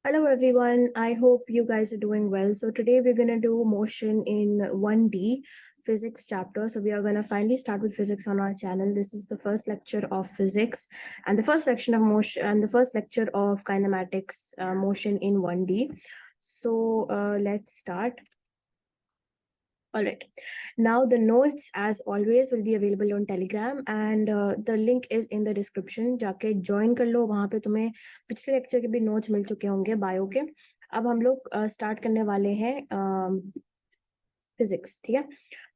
Hello everyone, I hope you guys are doing well. So today we're going to do motion in 1D physics chapter. So we are going to finally start with physics on our channel. This is the first lecture of physics and the first section of motion and the first lecture of kinematics motion in 1D. So let's start. All right. Now the notes as always will be available on Telegram and the link is in the description. जाके join कर लो, वहाँ पे तुम्हें पिछले lecture के भी notes मिल चुके होंगे बायो के. अब हम लोग स्टार्ट करने वाले हैं फिजिक्स. ठीक है,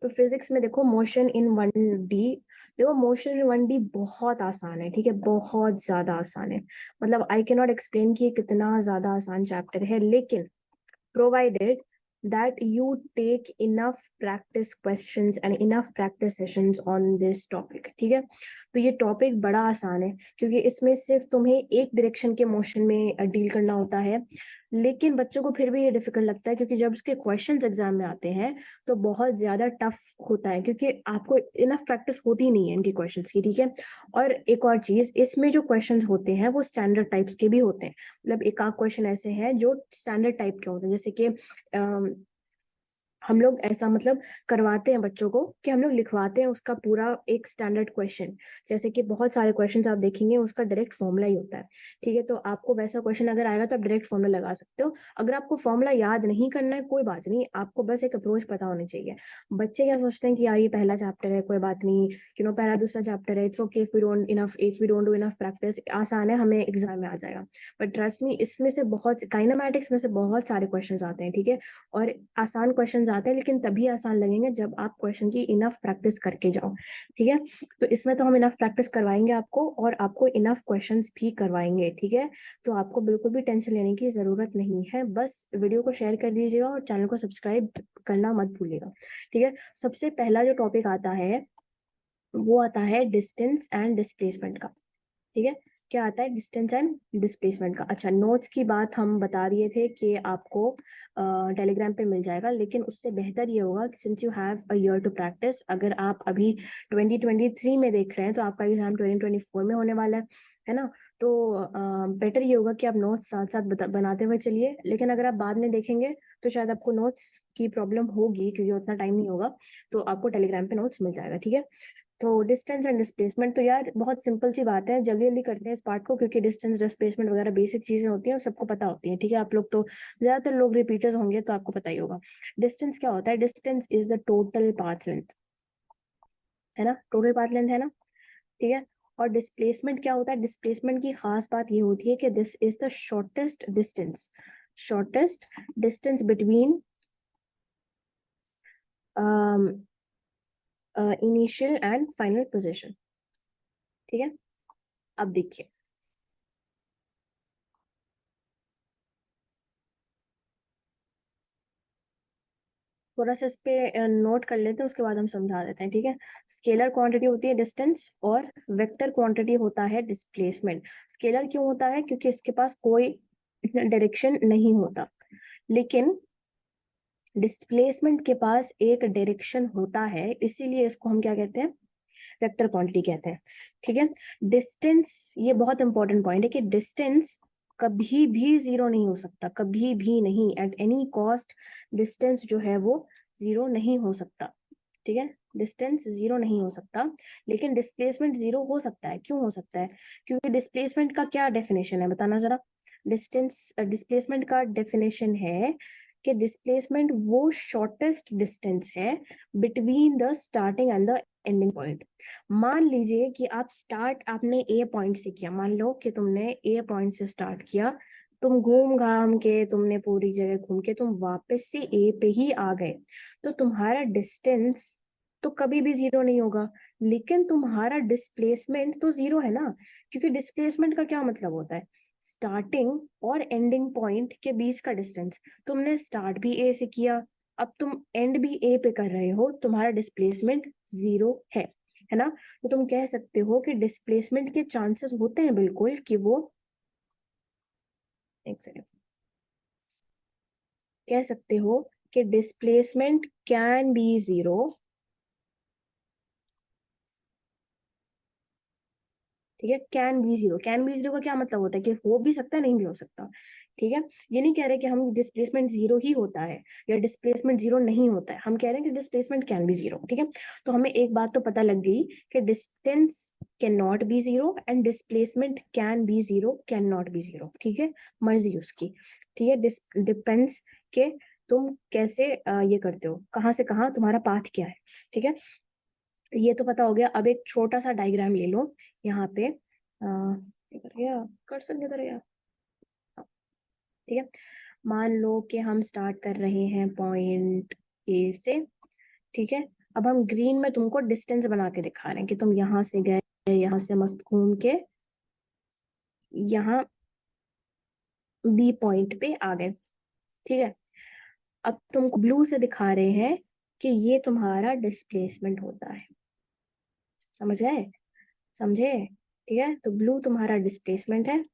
तो फिजिक्स में देखो मोशन इन 1D. देखो मोशन इन 1D बहुत आसान है. ठीक है, बहुत ज्यादा आसान है. मतलब आई कैन नॉट एक्सप्लेन कि ये कितना ज्यादा आसान चैप्टर है, लेकिन provided that you take enough practice questions and enough practice sessions on this topic. ठीक है, तो ये टॉपिक बड़ा आसान है क्योंकि इसमें सिर्फ तुम्हें एक डायरेक्शन के मोशन में डील करना होता है. लेकिन बच्चों को फिर भी ये डिफिकल्ट लगता है क्योंकि जब उसके क्वेश्चंस एग्जाम में आते हैं तो बहुत ज्यादा टफ होता है क्योंकि आपको इनफ प्रैक्टिस होती नहीं है इनके क्वेश्चंस की. ठीक है, और एक और चीज, इसमें जो क्वेश्चंस होते हैं वो स्टैंडर्ड टाइप्स के भी होते हैं. मतलब एक आध क्वेश्चन ऐसे हैं जो स्टैंडर्ड टाइप के होते हैं, जैसे कि हम लोग ऐसा मतलब करवाते हैं बच्चों को कि हम लोग लिखवाते हैं उसका पूरा एक स्टैंडर्ड क्वेश्चन. जैसे कि बहुत सारे क्वेश्चंस आप देखेंगे उसका डायरेक्ट फॉर्मूला ही होता है. ठीक है, तो आपको वैसा क्वेश्चन अगर आएगा तो आप डायरेक्ट फॉर्मूला लगा सकते हो. अगर आपको फॉर्मूला याद नहीं करना है कोई बात नहीं, आपको बस एक अप्रोच पता होनी चाहिए. बच्चे क्या सोचते हैं कि यार ये पहला चैप्टर है, कोई बात नहीं, पहला दूसरा चैप्टर है, it's okay if we don't do enough practice, आसान है, हमें एग्जाम में आ जाएगा. बट ट्रस्ट मी, इसमें से बहुत काइनेमैटिक्स में से बहुत सारे क्वेश्चन आते हैं. ठीक है, और आसान क्वेश्चन आते हैं लेकिन तभी आसान लगेंगे जब आप क्वेश्चन की इनफ प्रैक्टिस करके जाओ. ठीक है, तो इसमें तो हम इनफ प्रैक्टिस करवाएंगे आपको और आपको इनफ क्वेश्चंस भी करवाएंगे. ठीक है, तो आपको बिल्कुल भी टेंशन लेने की जरूरत नहीं है. बस वीडियो को शेयर कर दीजिएगा और चैनल को सब्सक्राइब करना मत भूलिएगा. ठीक है, सबसे पहला जो टॉपिक आता है वो आता है डिस्टेंस एंड डिस्प्लेसमेंट का. ठीक है, क्या आता है डिस्टेंस एंड डिस्प्लेसमेंट का. अच्छा, नोट्स की बात हम बता दिए थे कि आपको टेलीग्राम पे मिल जाएगा, लेकिन उससे बेहतर ये होगा कि since you have a year to practice, अगर आप अभी 2023 में देख रहे हैं तो आपका एग्जाम 2024 में होने वाला है ना. तो बेटर ये होगा कि आप नोट्स साथ साथ बनाते हुए चलिए. लेकिन अगर आप बाद में देखेंगे तो शायद आपको नोट्स की प्रॉब्लम होगी क्योंकि उतना टाइम नहीं होगा, तो आपको टेलीग्राम पे नोट्स मिल जाएगा. ठीक है, तो डिस्टेंस एंड डिस्प्लेसमेंट तो यार बहुत सिंपल सी बात है, जल्दी जल्दी करते हैं इस पार्ट को क्योंकि डिस्टेंस डिस्प्लेसमेंट वगैरह बेसिक चीजें होती हैं और सबको पता होती है. ठीक है, आप लोग तो ज्यादातर लोग रिपीटर्स होंगे तो आपको पता ही होगा. डिस्टेंस क्या होता है? Distance is the total path length, है ना, टोटल पाथ लेंथ है ना. ठीक है, और डिस्प्लेसमेंट क्या होता है? डिस्प्लेसमेंट की खास बात ये होती है कि this is the shortest distance between initial and final position. ठीक है, अब देखिए, थोड़ा सा इस पे नोट कर लेते हैं उसके बाद हम समझा देते हैं. ठीक है, स्केलर क्वांटिटी होती है डिस्टेंस और वेक्टर क्वांटिटी होता है डिस्प्लेसमेंट. स्केलर क्यों होता है? क्योंकि इसके पास कोई डायरेक्शन नहीं होता, लेकिन डिस्प्लेसमेंट के पास एक डायरेक्शन होता है, इसीलिए इसको हम क्या कहते हैं? वेक्टर क्वांटिटी कहते हैं. ठीक है, डिस्टेंस, ये बहुत इंपॉर्टेंट पॉइंट है कि डिस्टेंस कभी भी जीरो नहीं हो सकता, कभी भी नहीं, एट एनी कॉस्ट डिस्टेंस जो है वो जीरो नहीं हो सकता. ठीक है, डिस्टेंस जीरो नहीं हो सकता, लेकिन डिस्प्लेसमेंट जीरो हो सकता है. क्यों हो सकता है? क्योंकि डिस्प्लेसमेंट का क्या डेफिनेशन है बताना जरा. डिस्प्लेसमेंट का डेफिनेशन है कि डिस्प्लेसमेंट वो शॉर्टेस्ट डिस्टेंस है between the starting and the ending point. मान लीजिए कि आप स्टार्ट आपने ए पॉइंट से किया, मान लो कि तुमने ए पॉइंट से स्टार्ट किया, तुम घूम घाम के तुमने पूरी जगह घूम के तुम वापस से ए पे ही आ गए, तो तुम्हारा डिस्टेंस तो कभी भी जीरो नहीं होगा, लेकिन तुम्हारा डिस्प्लेसमेंट तो जीरो है ना. क्योंकि डिस्प्लेसमेंट का क्या मतलब होता है? स्टार्टिंग और एंडिंग पॉइंट के बीच का डिस्टेंस. तुमने स्टार्ट भी ए से किया, अब तुम एंड भी ए पे कर रहे हो, तुम्हारा डिस्प्लेसमेंट जीरो है ना. तो तुम कह सकते हो कि डिस्प्लेसमेंट के चांसेस होते हैं बिल्कुल कि वो, एक सेकेंड, कह सकते हो कि डिस्प्लेसमेंट कैन बी जीरो ठीक है। Can be zero, can be zero का क्या मतलब होता है कि हो भी सकता है नहीं भी हो सकता। ठीक है, ये नहीं कह रहे कि हम डिस्प्लेसमेंट जीरो ही होता है या डिस्प्लेसमेंट जीरो नहीं होता है, हम कह रहे हैं कि डिस्प्लेसमेंट कैन बी जीरो। ठीक है, तो हमें एक बात तो पता लग गई कि distance can not be zero and displacement can be zero, can not be zero. ठीक है, मर्जी उसकी। ठीक है, डिपेंड्स के तुम कैसे ये करते हो, कहाँ से कहाँ तुम्हारा पाथ क्या है। ठीक है, ये तो पता हो गया। अब एक छोटा सा डायग्राम ले लो यहाँ पे, किधर गया कर्सर, किधर गया। हाँ, ठीक है, मान लो कि हम स्टार्ट कर रहे हैं पॉइंट ए से। ठीक है, अब हम ग्रीन में तुमको डिस्टेंस बना के दिखा रहे हैं कि तुम यहाँ से गए, यहाँ से मस्त घूम के यहाँ बी पॉइंट पे आ गए। ठीक है, अब तुमको ब्लू से दिखा रहे हैं कि ये तुम्हारा डिस्प्लेसमेंट होता है। समझ गए, समझे। ठीक है, तो ब्लू तुम्हारा डिस्प्लेसमेंट है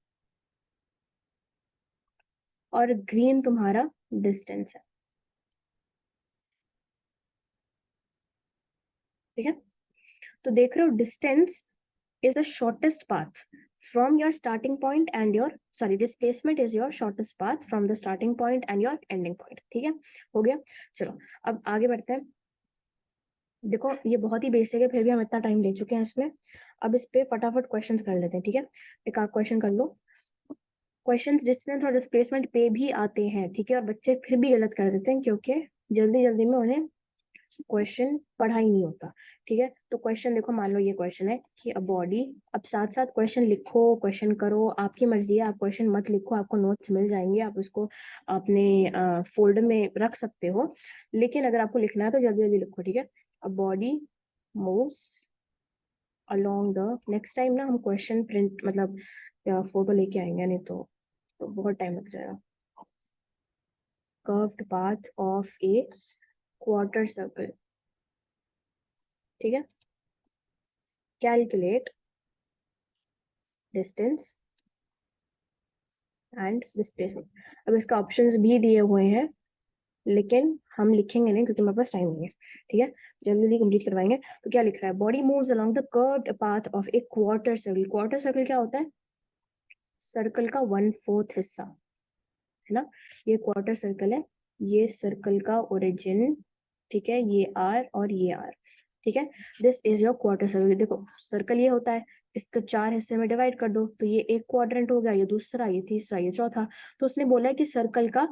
और ग्रीन तुम्हारा डिस्टेंस है। ठीक है, तो देख रहे हो distance is the shortest path from your starting point and your, sorry, displacement is your shortest path from the starting point and your ending point। ठीक है, हो गया। चलो अब आगे बढ़ते हैं। देखो ये बहुत ही बेसिक है, फिर भी हम इतना टाइम ले चुके हैं इसमें। अब इस पे फटाफट क्वेश्चंस कर लेते हैं। ठीक है, एक आध क्वेश्चन कर लो। क्वेश्चंस डिस्टेंस और डिस्प्लेसमेंट पे भी आते हैं। ठीक है, और बच्चे फिर भी गलत कर देते हैं क्योंकि जल्दी जल्दी में उन्हें क्वेश्चन पढ़ा ही नहीं होता। ठीक है, तो क्वेश्चन देखो, मान लो ये क्वेश्चन है कि अ बॉडी, अब साथ साथ क्वेश्चन लिखो, क्वेश्चन करो, आपकी मर्जी है। आप क्वेश्चन मत लिखो, आपको नोट्स मिल जाएंगे, आप उसको अपने फोल्डर में रख सकते हो, लेकिन अगर आपको लिखना है तो जल्दी जल्दी लिखो। ठीक है, a body moves along the, next time ना हम क्वेश्चन प्रिंट मतलब फोटो लेके आएंगे, नहीं तो बहुत टाइम लग जाएगा। Curved path of A quarter circle. ठीक है, कैलकुलेट डिस्टेंस एंड डिस्प्लेसमेंट। अब इसका ऑप्शंस भी दिए हुए हैं, लेकिन हम लिखेंगे नहीं क्योंकि हमारे पास टाइम नहीं है। ठीक है, जल्दी जल्दी कंप्लीट करवाएंगे। तो क्या लिख रहा है, body moves along the curved path of A quarter circle. Quarter circle क्या होता है, सर्कल का 1/4 हिस्सा, है ना। ये क्वार्टर सर्कल है, ये सर्कल का ओरिजिन। ठीक है, ये आर और ये आर। ठीक है, this is your quarter circle. देखो सर्कल ये होता है, इसको 4 हिस्से में डिवाइड कर दो, तो ये एक क्वाड्रेंट हो गया, ये दूसरा, ये तीसरा, ये चौथा। तो उसने बोला है कि सर्कल का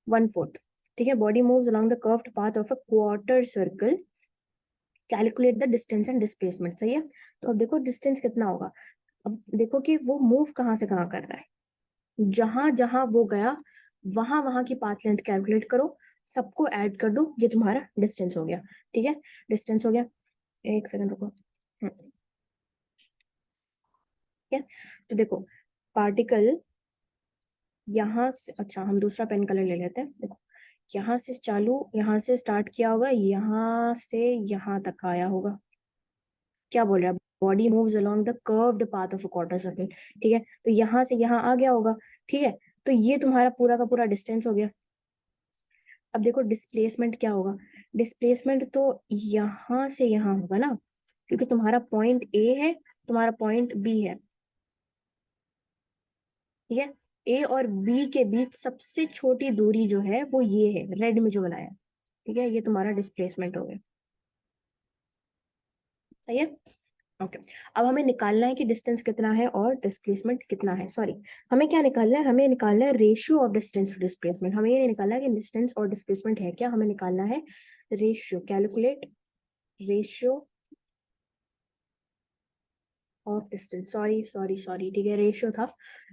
1/4। ठीक है, body moves along the curved path of a quarter circle, calculate the distance and displacement. सही है, तो अब देखो डिस्टेंस कितना होगा। अब देखो कि वो मूव कहाँ से कहाँ कर रहा है, जहां जहां वो गया वहां वहां की पाथ लेंथ कैलकुलेट करो, सबको ऐड कर दो, ये तुम्हारा डिस्टेंस हो गया। ठीक है, डिस्टेंस हो गया। एक सेकंड रुको। ठीक है, तो देखो पार्टिकल यहाँ से, अच्छा हम दूसरा पेन कलर ले लेते हैं। देखो यहाँ से चालू, यहाँ से स्टार्ट किया होगा, यहाँ से यहाँ तक आया होगा। क्या बोल रहा है, body moves along the curved path of a quarter circle. ठीक है, तो यहाँ से यहाँ आ गया होगा। ठीक है, तो ये तुम्हारा पूरा का पूरा डिस्टेंस हो गया। अब देखो डिस्प्लेसमेंट क्या होगा, डिस्प्लेसमेंट तो यहाँ से यहाँ होगा ना, क्योंकि तुम्हारा पॉइंट ए है, तुम्हारा पॉइंट बी है। ठीक है, ए और बी के बीच सबसे छोटी दूरी जो है वो ये है, रेड में जो बनाया। ठीक है, ये तुम्हारा डिस्प्लेसमेंट हो गया। सही है, ओके। अब हमें निकालना है कि डिस्टेंस कितना है और डिस्प्लेसमेंट कितना है। सॉरी, हमें क्या निकालना है, हमें निकालना है ratio of distance to displacement. हमें ये नहीं निकालना है कि डिस्टेंस और डिस्प्लेसमेंट है क्या, हमें निकालना है ratio. Calculate ratio of distance, sorry sorry sorry, ठीक है, रेशियो था।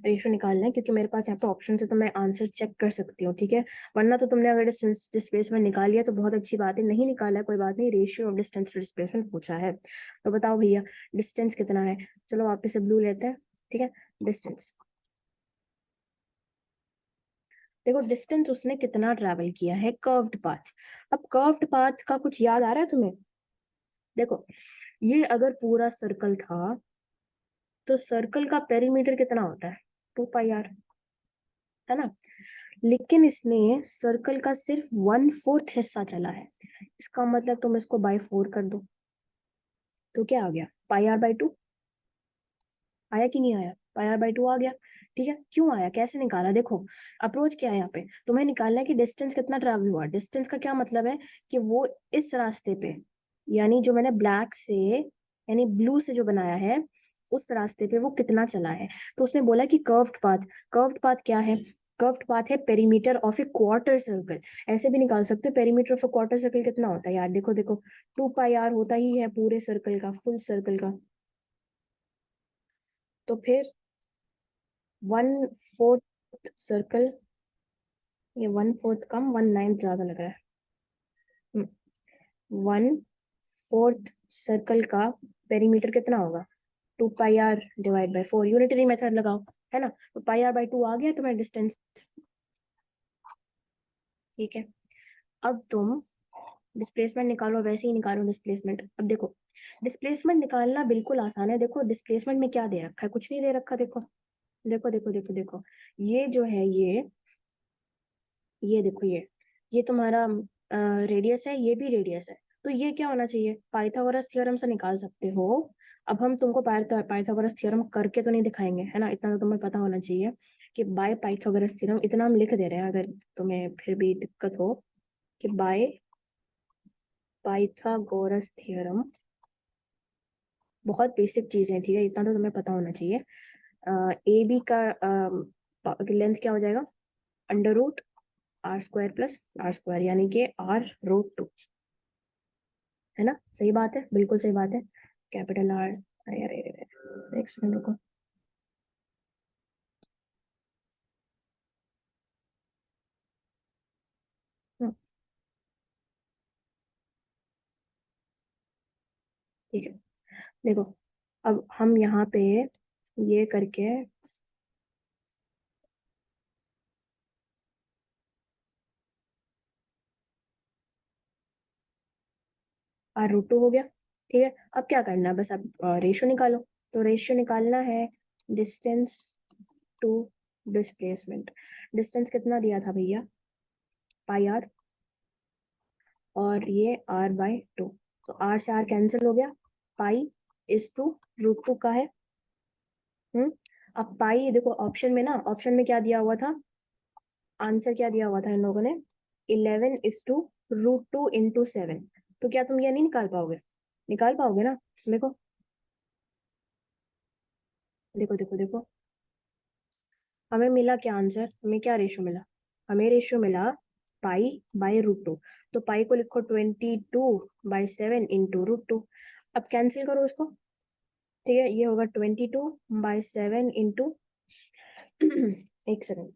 रेशियो निकालना है क्योंकि मेरे पास यहाँ पे ऑप्शन है तो मैं आंसर चेक कर सकती हूँ। ठीक है, वरना तो तुमने अगर डिस्टेंस डिस्प्लेसमेंट निकाल लिया तो बहुत अच्छी बात है, नहीं निकाला है कोई बात नहीं, ratio of distance to displacement पूछा है। तो बताओ भैया डिस्टेंस कितना है। चलो वापस से ब्लू लेते हैं। ठीक है, डिस्टेंस, देखो डिस्टेंस उसने कितना ट्रैवल किया है, कर्व्ड पाथ। अब कर्व्ड पाथ का कुछ याद आ रहा है तुम्हें। देखो ये अगर पूरा सर्कल था तो सर्कल का पेरीमीटर कितना होता है, 2πr, है ना। लेकिन इसने सर्कल का सिर्फ 1/4 हिस्सा चला है, इसका मतलब तुम इसको बाय 4 कर दो, तो क्या आ गया, πr/2। आया कि नहीं आया? पाई आर बाई 2 आ गया। ठीक है, क्यों आया, कैसे निकाला? देखो अप्रोच क्या है यहाँ पे, तुम्हें निकालना है कि डिस्टेंस कितना ट्रैवल हुआ। डिस्टेंस का क्या मतलब है कि वो इस रास्ते पे, यानी जो मैंने ब्लैक से यानी ब्लू से जो बनाया है उस रास्ते पे वो कितना चला है। तो उसने बोला कि कर्व्ड पाथ। कर्व्ड पाथ क्या है? कर्व्ड पाथ है perimeter of A quarter circle. ऐसे भी निकाल सकते हो, perimeter of A quarter circle कितना होता है यार, देखो देखो 2 पाई आर होता ही है पूरे सर्कल का, फुल सर्कल का। तो फिर 1/4 सर्कल, ये 1/4 कम, 1/9 ज्यादा लग रहा है। 1/4 सर्कल का पेरीमीटर कितना होगा? 2 pi R divide by 4, unitary method लगाओ, है ना। तो पाई आर बाई 2 आ गया तुम्हारा डिस्टेंस। ठीक है, अब तुम डिस्प्लेसमेंट निकालो, वैसे ही निकालो डिस्प्लेसमेंट। अब देखो डिस्प्लेसमेंट निकालना बिल्कुल आसान है। देखो डिस्प्लेसमेंट में क्या दे रखा है, कुछ नहीं दे रखा। देखो देखो देखो देखो देखो, ये जो है ये देखो ये तुम्हारा रेडियस है, ये भी रेडियस है। तो ये क्या होना चाहिए, पाइथागोरस थ्योरम से निकाल सकते हो। अब हम तुमको पाइथागोरस थ्योरम करके तो नहीं दिखाएंगे, है ना, इतना तो तुम्हें पता होना चाहिए कि बाय पाइथागोरस थ्योरम, इतना हम लिख दे रहे हैं अगर तुम्हें फिर भी दिक्कत हो, कि बाय पाइथागोरस थ्योरम। बहुत बेसिक चीज है, ठीक है, इतना तो तुम्हें पता होना चाहिए। ए बी का लेंथ क्या हो जाएगा, √r² प्लस r², यानी कि r√2, है ना। सही बात है, बिल्कुल सही बात है। कैपिटल आर, अरे अरे अरे, एक सेकंड रुको। हम्म, ठीक है, देखो अब हम यहाँ पे ये करके r√2 हो गया। ठीक है, अब क्या करना है, बस अब रेशियो निकालो। तो रेशियो निकालना है डिस्टेंस टू डिस्प्लेसमेंट। डिस्टेंस कितना दिया था भैया, पाई आर, और ये r/2। तो r से r कैंसिल हो गया, पाई/√2 का है। हम्म, अब पाई देखो ऑप्शन में ना, ऑप्शन में क्या दिया हुआ था, आंसर क्या दिया हुआ था इन लोगों ने, 11/√2 × 7। तो क्या तुम ये नहीं निकाल पाओगे, निकाल पाओगे ना। देखो देखो देखो देखो, हमें मिला क्या आंसर, हमें क्या रेशियो मिला, हमें रेशियो मिला पाई/√2। तो पाई को लिखो 22/7 × √2। अब कैंसिल करो उसको। ठीक है, ये होगा 22/7 इंटू एक सेकंड,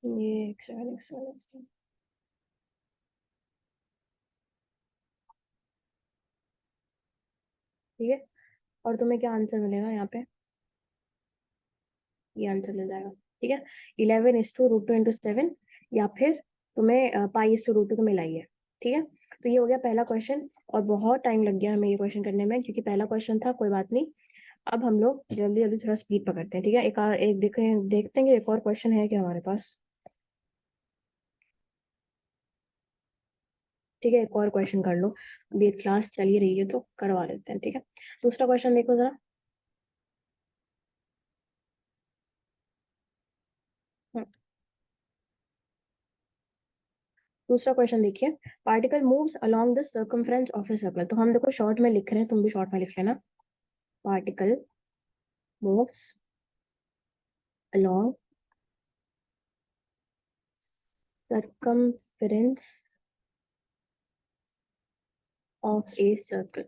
ये एक सेकंड एक सेकंड एक सेकंड। ठीक है, और तुम्हें क्या आंसर मिलेगा यहाँ पे, ये आंसर मिल जाएगा। ठीक है, 11/√2 × 7, या फिर तुम्हें पाई/√2 तो मिला ही है। ठीक है, तो ये हो गया पहला क्वेश्चन, और बहुत टाइम लग गया हमें ये क्वेश्चन करने में, क्योंकि पहला क्वेश्चन था, कोई बात नहीं। अब हम लोग जल्दी जल्दी थोड़ा स्पीड पकड़ते हैं। ठीक है, एक देखें, देखते हैं कि एक और क्वेश्चन है क्या हमारे पास। ठीक है, एक और क्वेश्चन कर लो, अभी क्लास चल ही रही है तो करवा लेते हैं। ठीक है, दूसरा क्वेश्चन देखो जरा। हम्म, दूसरा क्वेश्चन देखिए, particle moves along the circumference of a circle. तो हम देखो शॉर्ट में लिख रहे हैं, तुम भी शॉर्ट में लिख लेना। Particle moves along circumference of a circle.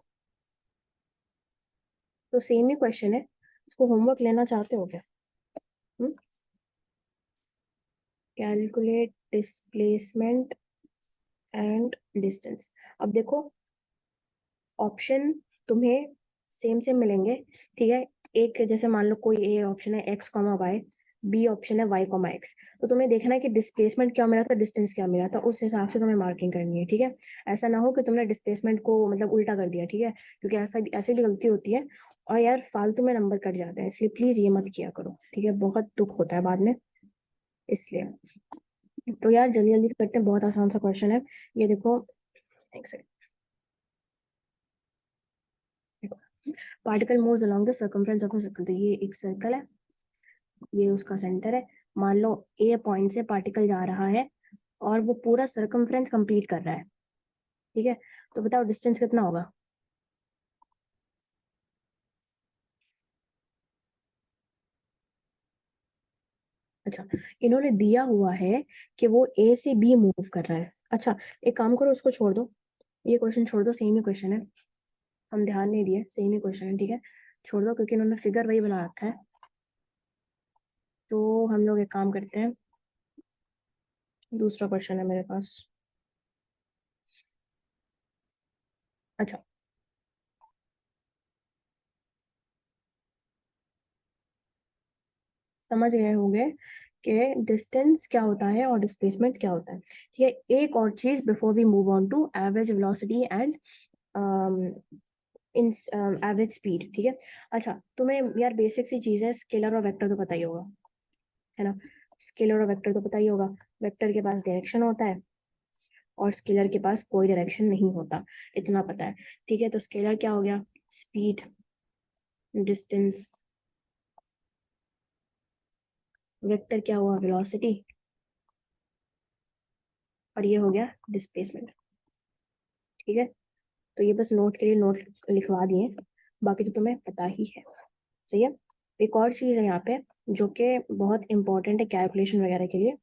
तो सेम ही क्वेश्चन है, इसको होमवर्क लेना चाहते हो क्या? Calculate displacement and distance. अब देखो ऑप्शन तुम्हें सेम सेम मिलेंगे। ठीक है, एक जैसे मान लो कोई ए ऑप्शन है x, y, बी ऑप्शन है y, x। तो तुम्हें देखना है कि डिस्प्लेसमेंट क्या मिला था, डिस्टेंस क्या मिला था, उस हिसाब से तुम्हें मार्किंग करनी है। ठीक है, ऐसा ना हो कि तुमने डिस्प्लेसमेंट को मतलब उल्टा कर दिया। ठीक है, क्योंकि ऐसा ऐसे भी गलती होती है, और यार फालतू में नंबर कट जाते हैं, इसलिए प्लीज ये मत किया करो। ठीक है, बहुत दुख होता है बाद में, इसलिए। तो यार जल्दी जल्दी करते हैं, बहुत आसान सा क्वेश्चन है। ये देखो, एक सेकंड, देखो, particle moves along the circumference of a circle. तो ये एक सर्कल है, ये उसका सेंटर है। मान लो ए पॉइंट से पार्टिकल जा रहा है और वो पूरा सर्कमफ्रेंस कंप्लीट कर रहा है, ठीक है। तो बताओ डिस्टेंस कितना होगा? अच्छा, इन्होंने दिया हुआ है कि वो ए से बी मूव कर रहा है। अच्छा, एक काम करो, उसको छोड़ दो, ये क्वेश्चन छोड़ दो, सेम ही क्वेश्चन है, हम ध्यान नहीं दिए, सेम ही क्वेश्चन है, ठीक है, छोड़ दो, क्योंकि इन्होंने फिगर वही बना रखा है। तो हम लोग एक काम करते हैं, दूसरा क्वेश्चन है मेरे पास। अच्छा, समझ गए होंगे कि डिस्टेंस क्या होता है और डिस्प्लेसमेंट क्या होता है, ठीक है। एक और चीज before we move on to average velocity and in average speed, ठीक है। अच्छा, तुम्हें यार बेसिक सी चीज है, स्केलर और वेक्टर तो पता ही होगा, है ना। स्केलर और वेक्टर तो पता ही होगा, वेक्टर के पास डायरेक्शन होता है और स्केलर के पास कोई डायरेक्शन नहीं होता, इतना पता है, ठीक है। तो स्केलर क्या हो गया? Speed, distance. वेक्टर क्या हुआ? वेलोसिटी। और ये हो गया डिस्प्लेसमेंट, ठीक है। तो ये बस नोट के लिए नोट लिखवा दिए, बाकी तो तुम्हें पता ही है, सही है। एक और चीज़ है यहाँ पे जो कि बहुत इंपॉर्टेंट है कैलकुलेशन वगैरह के लिए।